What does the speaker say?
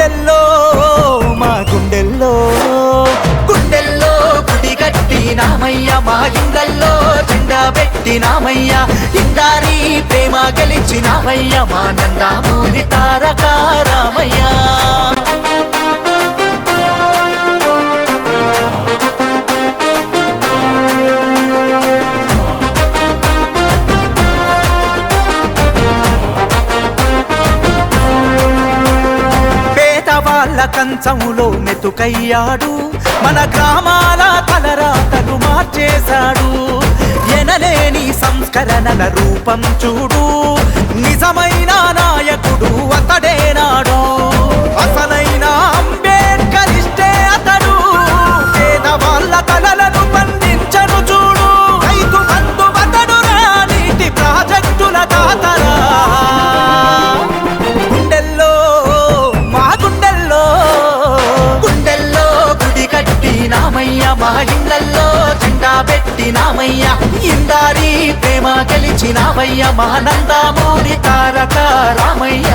గుండెల్లో మా గుండెల్లో గుండెల్లో గుడి కట్టినామయ్య మా ఇండ్లల్లో జెండా పెట్టినామయ్య ఇందారి ప్రేమ గెలిచినామయ్య మా నందమూరి తారక రామయ్య వాళ్ళ కంచములో మెతుకయ్యాడు మన గ్రామాల తలరాతలు మార్చేశాడు ఎనలేని సంస్కరణల రూపం చూడు నిజమైన నాయకుడు అతడేనాడు అసలైన అంబేద్కరిస్టే అతడు పేదవాళ్ళ తలలను పండించను చూడు రైతు బంధు అతడురా నీటి ప్రాజెక్టుల దాతరా మా ఇండ్లల్లో జెండా పెట్టినామయ్య ఇందారి ప్రేమ గెలిచినామయ్య మా నందమూరి తారక రామయ్య